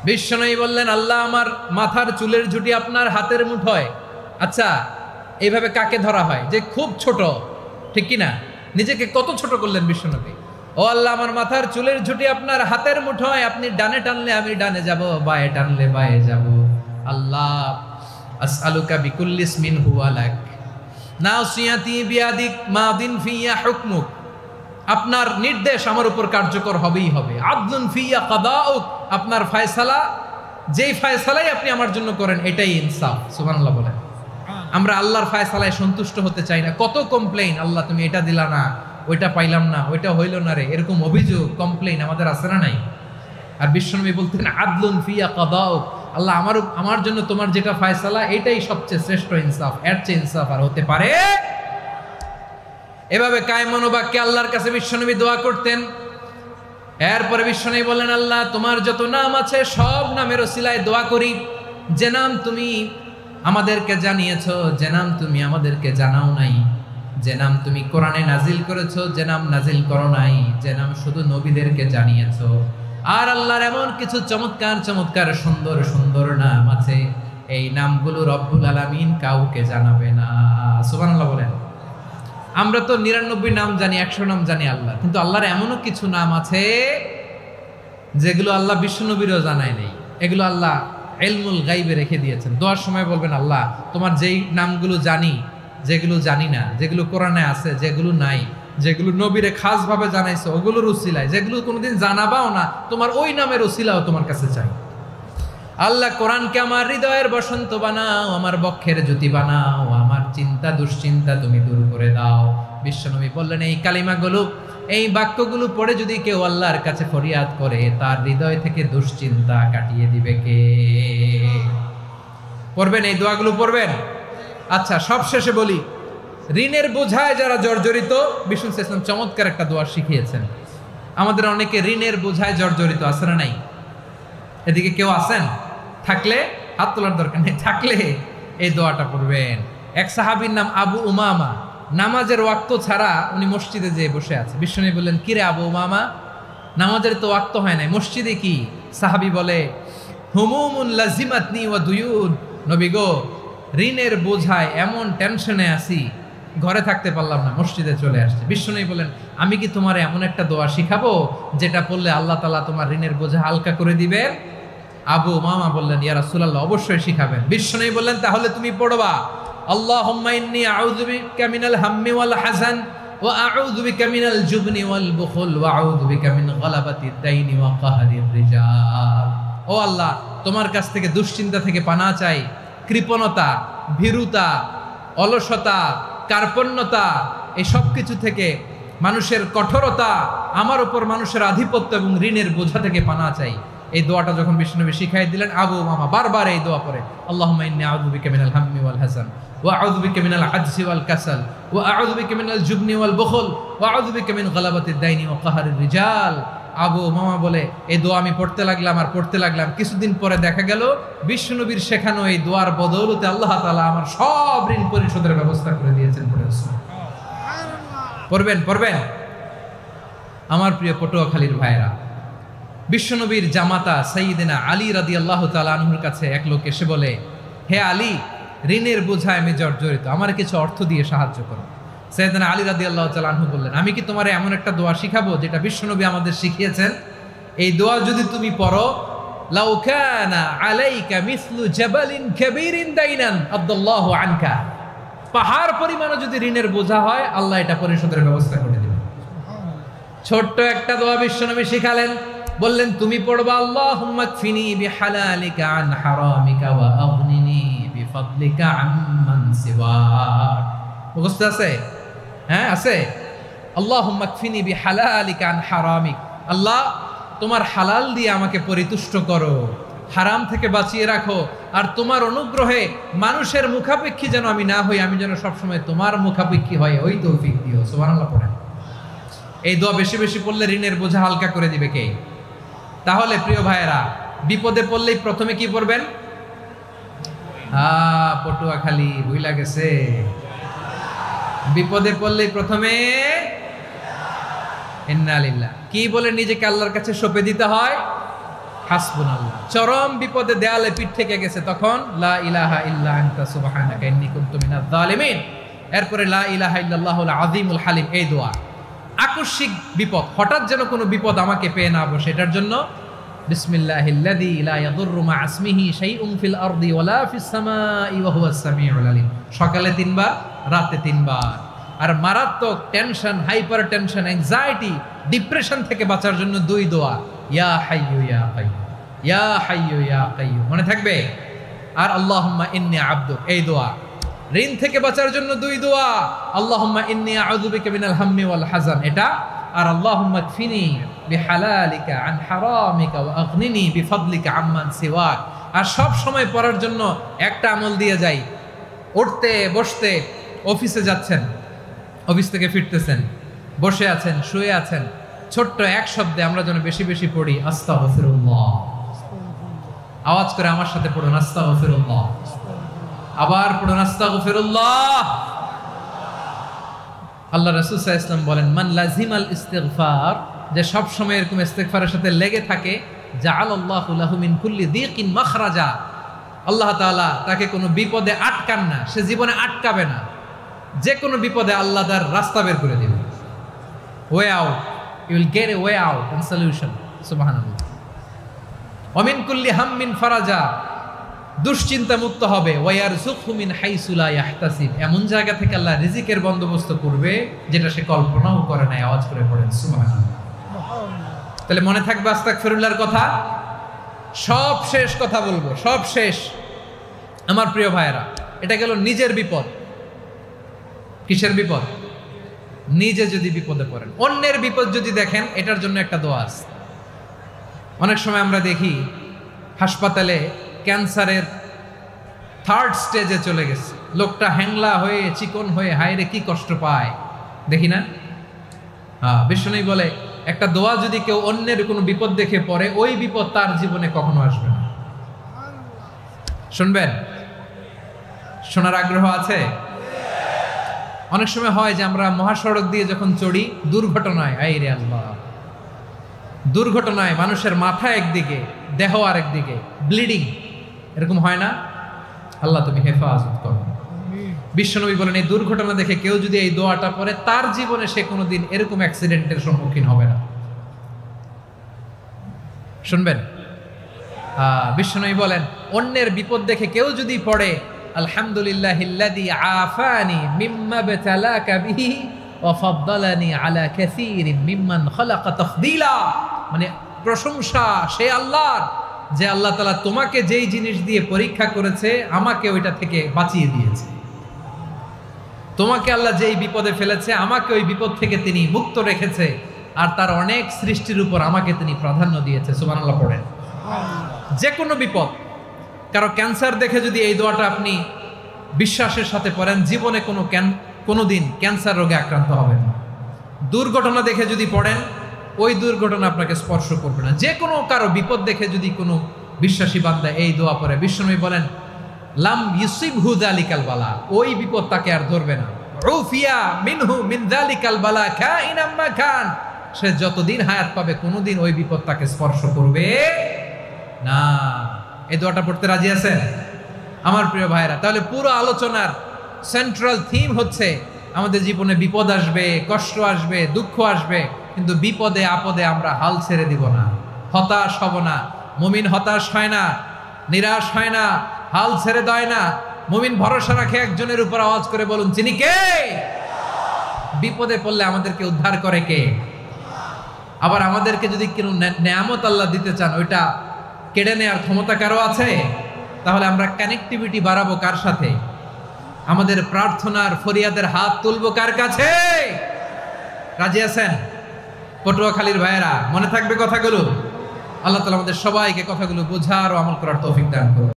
বিশ্বনবী বললেন, আল্লাহ আমার মাথার চুলের ঝুঁটি আপনার হাতের মুঠোয়। আচ্ছা, এইভাবে কাকে ধরা হয় যে খুব ছোট, ঠিক কিনা? নিজেকে কত ছোট করলেন বিশ্বনবী। ও আল্লাহ, আমার মাথার চুলের ঝুঁটি আপনার হাতের মুঠোয়, আপনি ডানে টানলে আমি ডানে যাব, বায়ে টানলে বায়ে যাব। আল্লাহ, আসআলুকা বিকুল্লি ইসমিন হুয়া লাক নাসিয়াতি বিয়াদিক মাদিন ফিয়া হুকমুক। আপনার নির্দেশ আমার উপর কার্যকর হবেই হবে। আদলুন ফিয়া কাদাউক, আপনার ফয়সালা, যেই ফয়সালাই আপনি আমার জন্য করেন এটাই ইনসাফ। সুবহানাল্লাহ বলেন। আমরা আল্লাহর ফয়সালায় সন্তুষ্ট হতে চাই না। কত কমপ্লেইন, আল্লাহ তুমি এটা দিলা না, ওইটা পাইলাম না, ওইটা হইল না রে, এরকম অভিযোগ কমপ্লেইন আমাদের আছে না নাই? আর বিশ্বনবী বলতেন আদলুন ফিয়া কাদাউক, আল্লাহ আমার জন্য তোমার যেটা ফয়সালা এটাই সবচেয়ে শ্রেষ্ঠ ইনসাফ, এর চেয়ে ইনসাফ আর হতে পারে? এভাবে কায়মনোবাক্যে আল্লাহর কাছে বিশ্বনবী দোয়া করতেন। এরপরে বিশ্বনবী বললেন, আল্লাহ তোমার যত নাম আছে সব নামের ওসিলায় দোয়া করি, যে নাম তুমি আমাদেরকে জানিয়েছো, যে নাম তুমি আমাদেরকে জানাও নাই, যে নাম তুমি কোরআনে নাজিল করেছো, যে নাম নাজিল করো নাই, যে নাম শুধু নবীদেরকে জানিয়েছো। আর আল্লাহর এমন কিছু চমৎকার চমৎকার সুন্দর সুন্দর নাম আছে, এই নামগুলো রব্বুল আলামিন কাউকে জানাবে না। সুবহানাল্লাহ বলেন। আমরা তো 99 নাম জানি, 100 নাম জানি আল্লাহ, কিন্তু আল্লাহর এমনও কিছু নাম আছে যেগুলো আল্লাহ বিশ্বনবীরও জানায় নেই। এগুলো আল্লাহ ইলমুল গায়বে রেখে দিয়েছেন। দোয়ার সময় বলবেন, আল্লাহ তোমার যেই নামগুলো জানি, যেগুলো জানি না, যেগুলো কোরআনে আছে, যেগুলো নাই, যেগুলো নবীরে খাসভাবে জানাইছো ওগুলোর উসিলায়, যেগুলো কোনোদিন জানাবাও না, তোমার ওই নামের উসিলাও তোমার কাছে চাই। আল্লাহ কোরআনকে আমার হৃদয়ের বসন্ত বানাও, আমার বক্ষের জ্যোতি বানাও, আমার চিন্তা দুশ্চিন্তা তুমি দূর করে দাও। বিশ্বনবী বললেন, এই কালিমাগুলো, এই বাক্যগুলো পড়ে যদি কেউ আল্লাহর কাছে ফরিয়াদ করে, তার হৃদয় থেকে দুশ্চিন্তা কাটিয়ে দিবে কে? পড়বেন, এই দোয়াগুলো পড়বেন। আচ্ছা, সব শেষে বলি, ঋণের বোঝায় যারা জর্জরিত, বিষ্ণু ইসলাম চমৎকার একটা দোয়া শিখিয়েছেন। আমাদের অনেকে ঋণের বোঝায় জর্জরিত, আছে না নাই? এদিকে কেউ আছেন? থাকলে হাত তোলার দরকার নেই, থাকলে এই দোয়াটা পড়বেন। এক সাহাবীর নাম আবু উমামা, নামাজের ওয়াক্ত ছাড়া উনি মসজিদে যেয়ে বসে আছে। বিশ্বনবী বললেন, কিরে আবু উমামা, নামাজের তো ওয়াক্ত হয় নাই, মসজিদে কি? সাহাবী বলে, হুমুমুন লাজিমাতনি ওয়া দুয়ুন, নবী গো, ঋণের বোঝায় এমন টেনশনে আছি, ঘরে থাকতে পারলাম না, মসজিদে চলে আসছে। বিশ্বনবী বলেন, আমি কি তোমার এমন একটা দোয়া শিখাবো যেটা পড়লে আল্লাহ তাআলা তোমার ঋণের বোঝা হালকা করে দিবেন? আবু উমামা বললেন, ইয়া রাসূলুল্লাহ, অবশ্যই শিখাবেন। বিশ্বনবী বললেন, তাহলে তুমি পড়বা, আল্লাহুম্মা ইন্নী আউযু বিকা মিনাল হাম্মি ওয়াল হাযান ওয়া আউযু বিকা মিনাল জুবনি ওয়াল বুখল ওয়া আউযু বিকা মিন গালাবাতিদ দাইনি ওয়া কাহরির রিজাল। ও আল্লাহ, তোমার কাছ থেকে দুশ্চিন্তা থেকে পানাহ চাই, কৃপণতা, ভীরুতা, অলসতা, কার্পণ্যতা, এই সব কিছু থেকে, মানুষের কঠোরতা, আমার উপর মানুষের আধিপত্য এবং ঋণের বোঝা থেকে পানাহ চাই। এই দোয়াটা যখন বিশ্বনবী শিখাই দিলেন, আবু উমামা বারবার এই দোয়া পড়ে, আল্লাহুম্মা ইন্নী আউযু বিকা মিনাল হাম্মি ওয়াল হাযান ওয়া আউযু বিকা মিনাল আজজি ওয়াল কাসাল ওয়া আউযু বিকা মিনাল জুবনি ওয়াল বুখল ওয়া আউযু বিকা মিন গালাবাতিদ দাইনি ওয়া কাহরির রিজাল। আবু উমামা বলে, এই দোয়া আমি পড়তে লাগলাম আর পড়তে লাগলাম, কিছুদিন পরে দেখা গেল বিশ্বনবীর শেখানো এই দোয়ার বদৌলতে আল্লাহ তাআলা আমার সব ঋণ পরিশোধের ব্যবস্থা করে দিয়েছেন। পড়বেন পড়বেন। আমার প্রিয় পটুয়াখালীর ভাইরা, বিশ্বনবীর জামাতা সাইয়্যিদিনা আলী রাদিয়াল্লাহু তাআলা আনহুর কাছে এক লোক এসে বলে, হে আলী, ঋণের বোঝায় আমি জর্জরিত, আমার কিছু অর্থ দিয়ে সাহায্য করো। সাইয়্যিদিনা আলী রাদিয়াল্লাহু তাআলা আনহু বললেন, আমি কি তোমারে এমন একটা দোয়া শিখাবো যেটা বিশ্বনবী আমাদের শিখিয়েছেন? এই দোয়া যদি তুমি পড়ো, লাউ কানা আলাইকা মিসলু জাবালিন কাবীরিন দাইনান আদাল্লাহু আনকা, পাহাড় পরিমাণও যদি ঋণের বোঝা হয়, আল্লাহ এটা পরিশোধের ব্যবস্থা করে দিবেন। ছোট্ট একটা দোয়া বিশ্বনবী শিখালেন, বললেন তুমি পড়বা, আল্লাহুম্মা কফিনি বিহালালিকা আন হারামিকা ওয়া আগনিনি বিফাদলিকা আম্মান সিওয়াক। মুখস্থ আছে? হ্যাঁ আছে। আল্লাহুম্মা কফিনি বিহালালিকা আন হারামিক, আল্লাহ তোমার হালাল দিয়ে আমাকে পরিতুষ্ট করো, হারাম থেকে বাঁচিয়ে রাখো, আর তোমার অনুগ্রহে মানুষের মুখাপেক্ষী যেন আমি না হই, আমি যেন সবসময় তোমার মুখাপেক্ষী হয়, ওই তৌফিক দিও। সুবহানাল্লাহ পড়েন। এই দোয়া বেশি বেশি পড়লে ঋণের বোঝা হালকা করে দিবে কে? তাহলে প্রিয় ভাইয়েরা, বিপদে পড়লেই প্রথমে কি পড়বেন? পটুয়াখালী ভুইলা গেছে, বিপদে পড়লেই প্রথমে ইন্না লিল্লাহ কি বলে নিজেকে আল্লাহর কাছে সঁপে দিতে হয়? হাসবুনাল্লাহ। চরম বিপদে দেয়ালে পিঠ থেকে গেছে, তখন লা ইলাহা ইল্লা আনতা সুবহানাকা ইন্নী কুনতু মিনাজ জালিমিন। এরপরে লা ইলাহা ইল্লাল্লাহুল আযীমুল হালিম, এই দোয়া। আকস্মিক বিপদ, হঠাৎ যেন কোনো বিপদ আমাকে পেয়ে না বসে, এটার জন্য বিসমিল্লাহিল্লাযী লা ইয়াদুররু মা ইসমিহি শাইউন ফিল আরদি ওয়ালা ফিস সামাই ওয়া হুয়াস সামিউল আলিম। সকালে 3 বার, রাতে 3 বার। আর মারাত্মক tension, hyper tension, anxiety, depression থেকে বাঁচার জন্য 2 দোয়া, ইয়া হাইয়্যু ইয়া কাইয়্যুম, ইয়া হাইয়্যু ইয়া কাইয়্যুম, মনে থাকবে? আর আল্লাহুম্মা ইন্নী আবদুক, এই দোয়া। ঋণ থেকে বাঁচার জন্য 2 দোয়া, আল্লাহুম্মা ইন্নী আউযু বিকা মিনাল হাম্মি ওয়াল হাযান, এটা। আর আল্লাহুম্মা কফিনি বিহালালিকা আন হারামিকা ওয়া আগনিনি বিফাদলিকা আম্মান সিওয়াক। আর সব সময় পড়ার জন্য একটা আমল দিয়ে যাই, উঠতে বসতে, অফিসে যাচ্ছেন, অফিস থেকে ফিরতেছেন, বসে আছেন, শুয়ে আছেন, ছোট্ট এক শব্দে আমরা যেন বেশি বেশি পড়ি আস্তাগফিরুল্লাহ। আওয়াজ করে আমার সাথে পড়ুন আস্তাগফিরুল্লাহ, আবার পড়ুন আস্তাগফিরুল্লাহ। আল্লাহ রাসূল সাল্লাল্লাহু আলাইহি ওয়াসাল্লাম বলেন, মান লাজিমাল ইস্তিগফার, যে সব সময় এরকম ইস্তিগফারের সাথে লেগে থাকে, জাআলাল্লাহু লাহু মিন কুল্লি যিকিন মাখরাজা, আল্লাহ তাআলা তাকে কোনো বিপদে আটকান না, সে জীবনে আটকাবে না। যে কোনো বিপদে আল্লাহ তার রাস্তা বের করে দিবেন, way out, you will get a way out and solution. সুবহানাল্লাহ। ওয়া মিন কুল্লি হাম্মিন ফারাজা, দুশ্চিন্তা মুক্ত হবে। ওয়ায়ারযুকহু মিন হাইসু লা ইয়াহতাসিব, এমন জায়গা থেকে আল্লাহ রিজিকের বন্দোবস্ত করবে যেটা সে কল্পনাও করে নাই। আওয়াজ করে পড়েন সুবহানাল্লাহ। তাহলে মনে থাকবে আস্তাগফিরুল্লাহর কথা। সব শেষ কথা বলবো, সব শেষ আমার প্রিয় ভাইয়েরা। এটা গেল নিজের বিপদ। কিসের বিপদ? নিজে যদি বিপদে পড়েন। অন্যের বিপদ যদি দেখেন, এটার জন্য একটা দোয়া আছে। অনেক সময় আমরা দেখি হাসপাতালে ক্যান্সারের 3rd স্টেজে চলে গেছে, লোকটা হ্যাংলা হয়ে, চিকন হয়ে, হায়রে কি কষ্ট পায়, দেখি না? বিষ্ণু বলে, একটা দোয়া যদি কেউ অন্যের কোনো বিপদ দেখে পড়ে, ওই বিপদ তার জীবনে কখনো আসবে না। শুনবেন? শোনার আগ্রহ আছে? অনেক সময় হয় যে আমরা মহাসড়ক দিয়ে যখন চড়ি, দুর্ঘটনায়, আইরে আল্লাহ, দুর্ঘটনায় মানুষের মাথা একদিকে, দেহ আরেকদিকে, ব্লিডিং, এরকম হয় না? আল্লাহ তুমি হেফাজত করো। বিশ্বনবী বলেন, এই দুর্ঘটনা দেখে কেউ যদি এই দোয়াটা পড়ে, তার জীবনে সে কোনোদিন এরকম অ্যাক্সিডেন্টের সম্মুখীন হবে না। শুনবেন? বিশ্বনবী বলেন, অন্যের বিপদ দেখে কেউ যদি পড়ে, আলহামদুলিল্লাহিল্লাযী আফানি মিম্মা বতালাকা বিহি ওয়া ফাদ্দালানি আলা কাসীরিন মিম্মান খালাকা তাফদীলা, মানে প্রশংসা সে আল্লাহর, যে আল্লাহ তাআলা তোমাকে যেই জিনিস দিয়ে পরীক্ষা করেছে, আমাকে ওইটা থেকে বাঁচিয়ে দিয়েছে। তোমাকে আল্লাহ যেই বিপদে ফেলেছে, আমাকে ওই বিপদ থেকে তিনি মুক্ত রেখেছে, আর তার অনেক সৃষ্টির উপর আমাকে তিনি প্রাধান্য দিয়েছে। সুবহানাল্লাহ পড়েন। যে কোনো বিপদ, কারো ক্যান্সার দেখে যদি এই দোয়াটা আপনি বিশ্বাসের সাথে পড়েন, জীবনে কোনোদিন ক্যান্সার রোগে আক্রান্ত হবেন না। দুর্ঘটনা দেখে যদি পড়েন, ওই দুর্ঘটনা আপনাকে স্পর্শ করবে না। যে কোনো কারো বিপদ দেখে যদি কোনো বিশ্বাসী বান্দা এই দোয়া পড়ে, বিশ্বনবী বলেন, লাম ইউসিবহু যালিকাল বালা, ওই বিপদ তাকে আর ধরবে না। উফিয়া মিনহু মিন যালিকাল বালা কাইনাম মা কান, সে যতদিন হায়াত পাবে কোনোদিন ওই বিপদ তাকে স্পর্শ করবে না। এই দোয়াটা পড়তে রাজি আছেন আমার প্রিয় ভাইরা? তাহলে পুরো আলোচনার সেন্ট্রাল থিম হচ্ছে, আমাদের জীবনে বিপদ আসবে, কষ্ট আসবে, দুঃখ আসবে, কিন্তু বিপদে আপদে আমরা হাল ছেড়ে দিব না, হতাশ হব না। মুমিন হতাশ হয় না, নিরাশ হয় না, হাল ছেড়ে দেয় না। মুমিন ভরসা রাখে একজনের উপর। আওয়াজ করে বলুন, যিনি কে? বিপদে পড়লে আমাদেরকে উদ্ধার করে কে? আবার আমাদেরকে যদি কোনো নেয়ামত আল্লাহ দিতে চান, ওইটা কেড়ে নেওয়ার ক্ষমতা কারো আছে? তাহলে আমরা কানেক্টিভিটি বাড়াবো কার সাথে? আমাদের প্রার্থনার ফরিয়াদের হাত তুলবো কার কাছে? রাজি আছেন পটুয়াখালীর ভাইয়েরা? মনে থাকবে কথাগুলো? আল্লাহ তাআলা আমাদের সবাইকে কথাগুলো বোঝার ও আমল করার তৌফিক দান করুন।